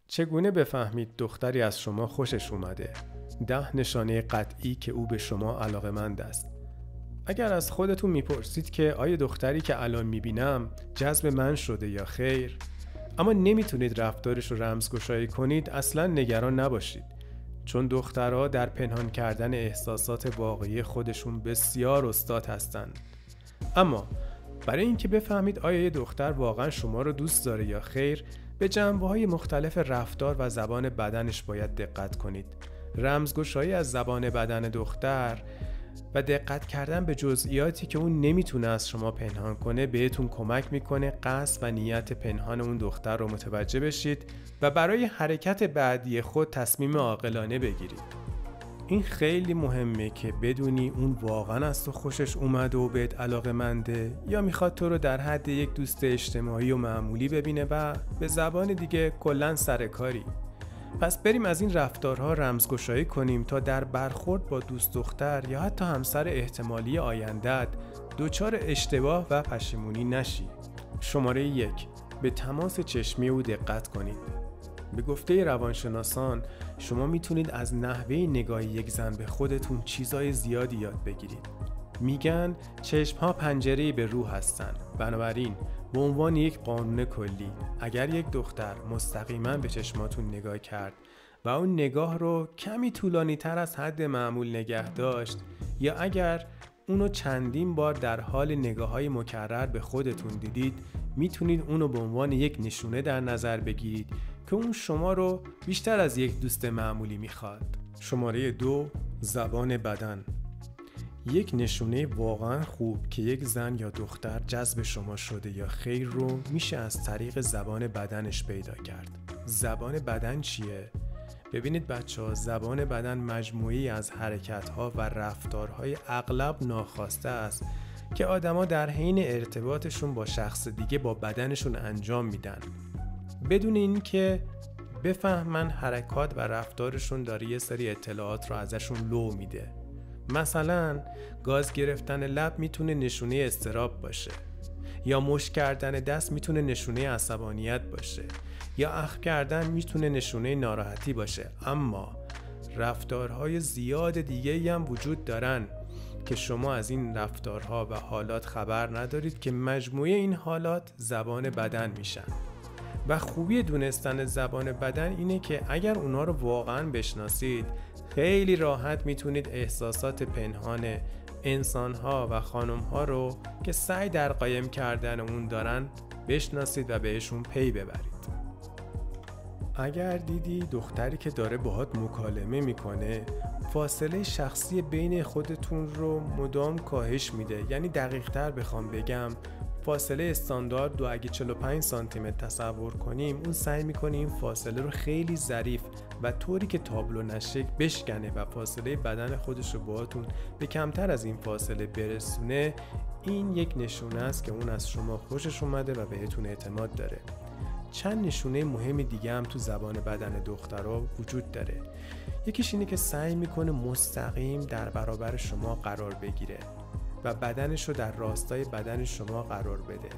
چگونه بفهمید دختری از شما خوشش اومده؟ 10 نشانه قطعی که او به شما علاقه‌مند است. اگر از خودتون میپرسید که آیا دختری که الان میبینم جذب من شده یا خیر، اما نمیتونید رفتارش رو رمزگشایی کنید، اصلا نگران نباشید، چون دخترها در پنهان کردن احساسات واقعی خودشون بسیار استاد هستند. اما برای اینکه بفهمید آیا یه دختر واقعا شما رو دوست داره یا خیر، به جنبه‌های مختلف رفتار و زبان بدنش باید دقت کنید. رمزگشایی از زبان بدن دختر و دقت کردن به جزئیاتی که اون نمیتونه از شما پنهان کنه بهتون کمک میکنه قصد و نیت پنهان اون دختر رو متوجه بشید و برای حرکت بعدی خود تصمیم عاقلانه بگیرید. این خیلی مهمه که بدونی اون واقعا از تو خوشش اومده و بهت علاقه‌منده یا میخواد تو رو در حد یک دوست اجتماعی و معمولی ببینه و به زبان دیگه کلاً سرکاری. پس بریم از این رفتارها رمزگشایی کنیم تا در برخورد با دوست دختر یا حتی همسر احتمالی آینده‌ات دچار اشتباه و پشیمونی نشی. شماره 1. به تماس چشمی او دقت کنید. به گفته روانشناسان شما میتونید از نحوه نگاه یک زن به خودتون چیزای زیادی یاد بگیرید. میگن چشم‌ها پنجره‌ای به روح هستن. بنابراین به عنوان یک قانون کلی، اگر یک دختر مستقیما به چشماتون نگاه کرد و اون نگاه رو کمی طولانی تر از حد معمول نگه داشت، یا اگر اونو چندین بار در حال نگاه‌های مکرر به خودتون دیدید، میتونید اونو به عنوان یک نشونه در نظر بگیرید که اون شما رو بیشتر از یک دوست معمولی میخواد. شماره 2. زبان بدن. یک نشونه واقعا خوب که یک زن یا دختر جذب شما شده یا خیر رو میشه از طریق زبان بدنش پیدا کرد. زبان بدن چیه؟ ببینید بچه‌ها، زبان بدن مجموعی از حرکت‌ها و رفتارهای اغلب ناخواسته است که آدما در حین ارتباطشون با شخص دیگه با بدنشون انجام میدن بدون اینکه بفهمن حرکات و رفتارشون داره یه سری اطلاعات رو ازشون لو میده. مثلا گاز گرفتن لب میتونه نشونه اضطراب باشه، یا مشت کردن دست میتونه نشونه عصبانیت باشه، یا اخم کردن میتونه نشونه ناراحتی باشه. اما رفتارهای زیاد دیگه‌ای هم وجود دارن که شما از این رفتارها و حالات خبر ندارید که مجموعه این حالات زبان بدن میشن. و خوبی دونستن زبان بدن اینه که اگر اونا رو واقعا بشناسید، خیلی راحت میتونید احساسات پنهان انسانها و خانمها رو که سعی در قایم کردن اون دارن بشناسید و بهشون پی ببرید. اگر دیدی دختری که داره باهات مکالمه میکنه فاصله شخصی بین خودتون رو مدام کاهش میده، یعنی دقیق تر بخوام بگم فاصله استاندارد رو اگه 45 سانتی متر تصور کنیم، اون سعی میکنه این فاصله رو خیلی ظریف و طوری که تابلو نشه بشکنه و فاصله بدن خودش رو باهاتون به کمتر از این فاصله برسونه. این یک نشونه است که اون از شما خوشش اومده و بهتون اعتماد داره. چند نشونه مهم دیگه هم تو زبان بدن دخترها وجود داره. یکیش اینه که سعی میکنه مستقیم در برابر شما قرار بگیره و بدنش رو در راستای بدن شما قرار بده.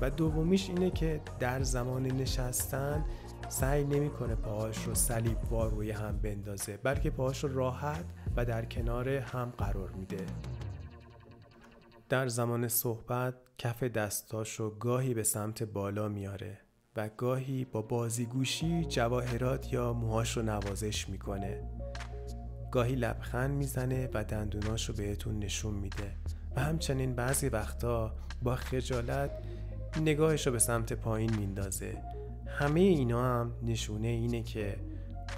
و دومیش اینه که در زمان نشستن سعی نمیکنه پاهاش رو صلیبوار روی هم بندازه، بلکه پاهاش رو راحت و در کنار هم قرار میده. در زمان صحبت کف دستاشو گاهی به سمت بالا میاره و گاهی با بازیگوشی جواهرات یا موهاشو نوازش میکنه. گاهی لبخند میزنه و دندوناشو بهتون نشون میده و همچنین بعضی وقتا با خجالت نگاهشو به سمت پایین میندازه. همه اینا هم نشونه اینه که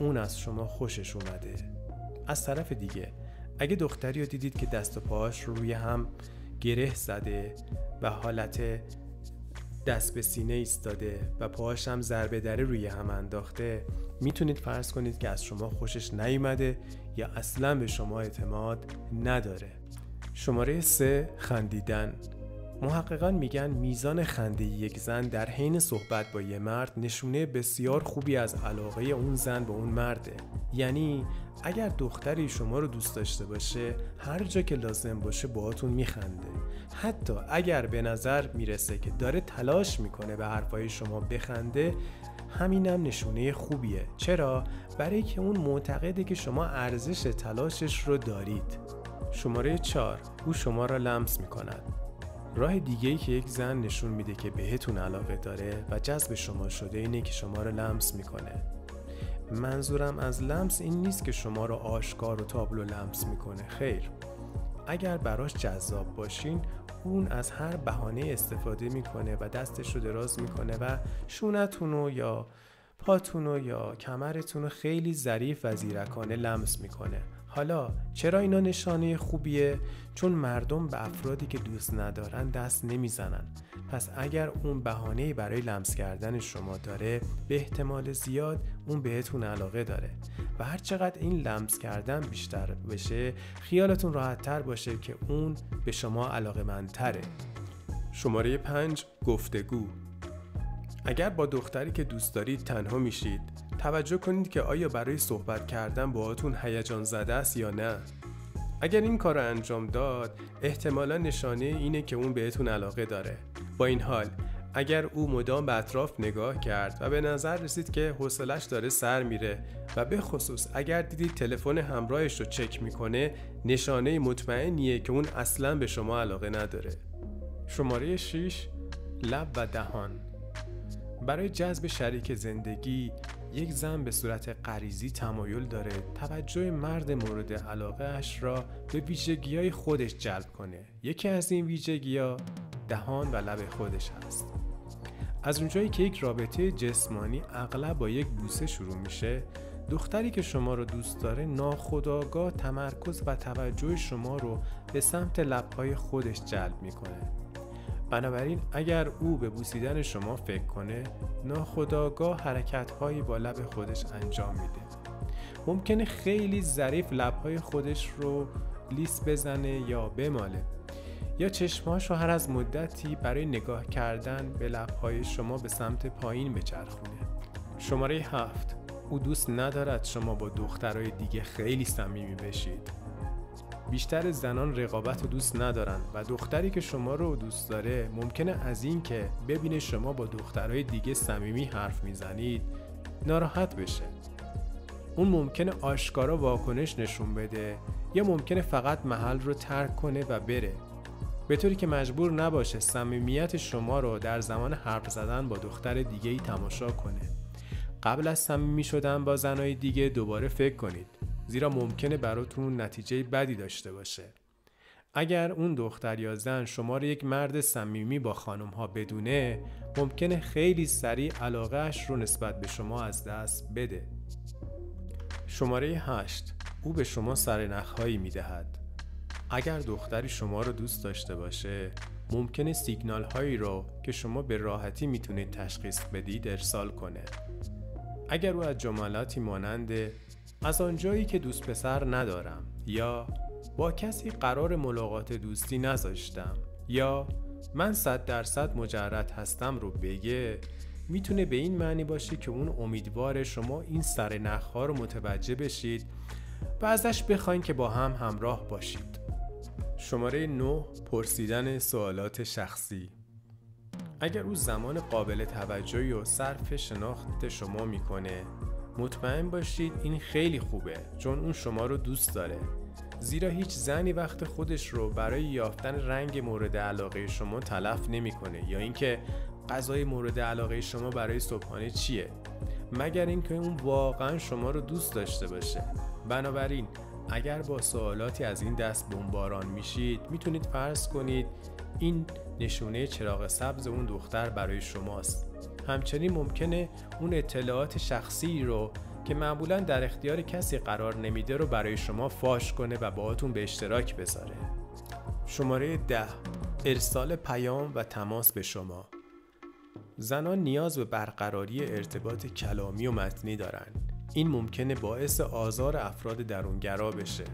اون از شما خوشش اومده. از طرف دیگه اگه دختری رو دیدید که دست و پاهاش رو روی هم گره زده و حالت دست به سینه ایستاده و پاهاش هم ضربه دره روی هم انداخته، میتونید فرض کنید که از شما خوشش نیومده یا اصلا به شما اعتماد نداره. شماره 3. خندیدن. محققان میگن میزان خنده یک زن در حین صحبت با یه مرد نشونه بسیار خوبی از علاقه اون زن به اون مرده. یعنی اگر دختری شما رو دوست داشته باشه، هر جا که لازم باشه باهاتون میخنده. حتی اگر به نظر میرسه که داره تلاش میکنه به حرفای شما بخنده، همینم نشونه خوبیه. چرا؟ برای که اون معتقده که شما ارزش تلاشش رو دارید. شماره 4، او شما را لمس می‌کند. راه دیگه‌ای که یک زن نشون میده که بهتون علاقه داره و جذب شما شده اینه که شما را لمس میکنه. منظورم از لمس این نیست که شما را آشکار و تابلو لمس میکنه. خیر. اگر براش جذاب باشین، اون از هر بهانه استفاده میکنه و دستش رو دراز میکنه و شونتون رو یا پاتون رو یا کمرتون رو خیلی ظریف و زیرکانه لمس میکنه. حالا چرا اینا نشانه خوبیه؟ چون مردم به افرادی که دوست ندارن دست نمیزنن. پس اگر اون بهانه‌ای برای لمس کردن شما داره، به احتمال زیاد اون بهتون علاقه داره و هر چقدر این لمس کردن بیشتر بشه، خیالتون راحت تر باشه که اون به شما علاقه‌مندتره. شماره 5، گفتگو. اگر با دختری که دوست دارید تنها میشید، توجه کنید که آیا برای صحبت کردن باهاتون هیجان زده است یا نه. اگر این کار رو انجام داد، احتمالا نشانه اینه که اون بهتون علاقه داره. با این حال، اگر او مدام به اطراف نگاه کرد و به نظر رسید که حوصله‌اش داره سر میره و به خصوص اگر دیدید تلفن همراهش رو چک میکنه، نشانه مطمئنیه که اون اصلاً به شما علاقه نداره. شماره 6، لب و دهان. برای جذب شریک زندگی، یک زن به صورت غریزی تمایل داره توجه مرد مورد علاقه اش را به ویژگی‌های خودش جلب کنه. یکی از این ویژگی‌ها دهان و لب خودش هست. از اونجایی که یک رابطه جسمانی اغلب با یک بوسه شروع میشه، دختری که شما رو دوست داره ناخودآگاه تمرکز و توجه شما رو به سمت لب‌های خودش جلب میکنه. بنابراین اگر او به بوسیدن شما فکر کنه، ناخودآگاه حرکت‌هایی با لب خودش انجام میده. ممکنه خیلی ظریف لب‌های خودش رو لیس بزنه یا بماله، یا چشماش رو هر از مدتی برای نگاه کردن به لب‌های شما به سمت پایین بچرخونه. شماره 7، او دوست ندارد شما با دخترای دیگه خیلی صمیمی بشید. بیشتر زنان رقابت رو دوست ندارن و دختری که شما رو دوست داره ممکنه از این که ببینه شما با دخترای دیگه صمیمی حرف میزنید ناراحت بشه. اون ممکنه آشکارا واکنش نشون بده یا ممکنه فقط محل رو ترک کنه و بره، به طوری که مجبور نباشه صمیمیت شما رو در زمان حرف زدن با دختر دیگه‌ای تماشا کنه. قبل از صمیمی شدن با زنای دیگه دوباره فکر کنید، زیرا ممکنه براتون نتیجه بدی داشته باشه. اگر اون دختر یا زن شما رو یک مرد صمیمی با خانم‌ها بدونه، ممکنه خیلی سریع علاقه اش رو نسبت به شما از دست بده. شماره 8، او به شما سرنخ‌هایی میدهد. اگر دختری شما رو دوست داشته باشه، ممکنه سیگنال هایی رو که شما به راحتی میتونید تشخیص بدید ارسال کنه. اگر او از جملاتی مانند از آنجایی که دوست پسر ندارم، یا با کسی قرار ملاقات دوستی نذاشتم، یا من 100% مجرد هستم رو بگه، میتونه به این معنی باشه که اون امیدواره شما این سرنخ‌ها رو متوجه بشید و ازش بخواین که با هم همراه باشید. شماره 9، پرسیدن سوالات شخصی. اگر او زمان قابل توجهی و صرف شناخت شما میکنه، مطمئن باشید این خیلی خوبه، چون اون شما رو دوست داره. زیرا هیچ زنی وقت خودش رو برای یافتن رنگ مورد علاقه شما تلف نمیکنه یا اینکه غذای مورد علاقه شما برای صبحانه چیه، مگر اینکه اون واقعا شما رو دوست داشته باشه. بنابراین اگر با سوالاتی از این دست بمباران میشید، میتونید فرض کنید این نشونه چراغ سبز اون دختر برای شماست. همچنین ممکنه اون اطلاعات شخصی رو که معمولاً در اختیار کسی قرار نمیده رو برای شما فاش کنه و باهاتون به اشتراک بذاره. شماره 10، ارسال پیام و تماس به شما. زنان نیاز به برقراری ارتباط کلامی و متنی دارن. این ممکنه باعث آزار افراد درونگرا بشه،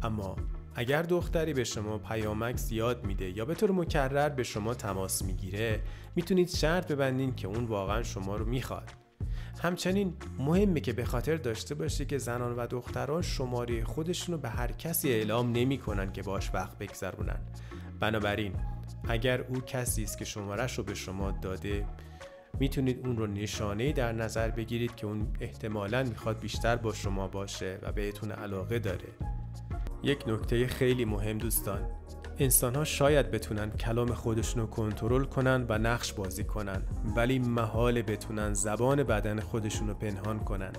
اما اگر دختری به شما پیامک زیاد میده یا به طور مکرر به شما تماس میگیره، میتونید شرط ببندین که اون واقعا شما رو میخواد. همچنین مهمه که به خاطر داشته باشه که زنان و دختران شماره خودشونو به هر کسی اعلام نمیکنن که باش وقت بگذرونن. بنابراین اگر او کسی است که شماره‌شو به شما داده، میتونید اون رو نشانه‌ای در نظر بگیرید که اون احتمالاً میخواد بیشتر با شما باشه و بهتون علاقه داره. یک نکته خیلی مهم دوستان، انسان‌ها شاید بتونن کلام خودشون رو کنترل کنن و نقش بازی کنن، ولی محال بتونن زبان بدن خودشون رو پنهان کنن.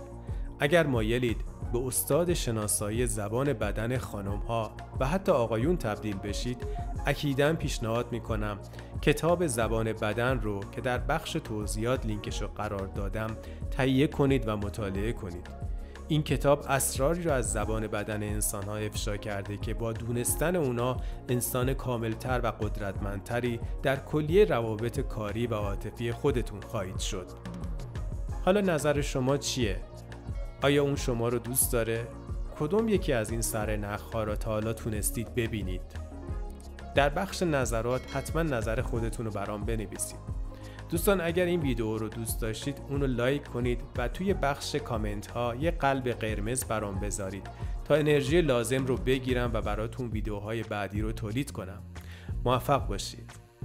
اگر مایلید به استاد شناسایی زبان بدن خانم‌ها و حتی آقایون تبدیل بشید، اکیداً پیشنهاد میکنم کتاب زبان بدن رو که در بخش توضیحات لینکش رو قرار دادم تهیه کنید و مطالعه کنید. این کتاب اسراری رو از زبان بدن انسان‌ها افشا کرده که با دونستن اونا انسان کاملتر و قدرتمندتری در کلیه روابط کاری و عاطفی خودتون خواهید شد. حالا نظر شما چیه؟ آیا اون شما رو دوست داره؟ کدوم یکی از این سرنخ‌ها را تا حالا تونستید ببینید؟ در بخش نظرات حتما نظر خودتون رو برام بنویسید. دوستان اگر این ویدیو رو دوست داشتید اونو لایک کنید و توی بخش کامنت ها یه قلب قرمز برام بذارید تا انرژی لازم رو بگیرم و براتون ویدیوهای بعدی رو تولید کنم. موفق باشید.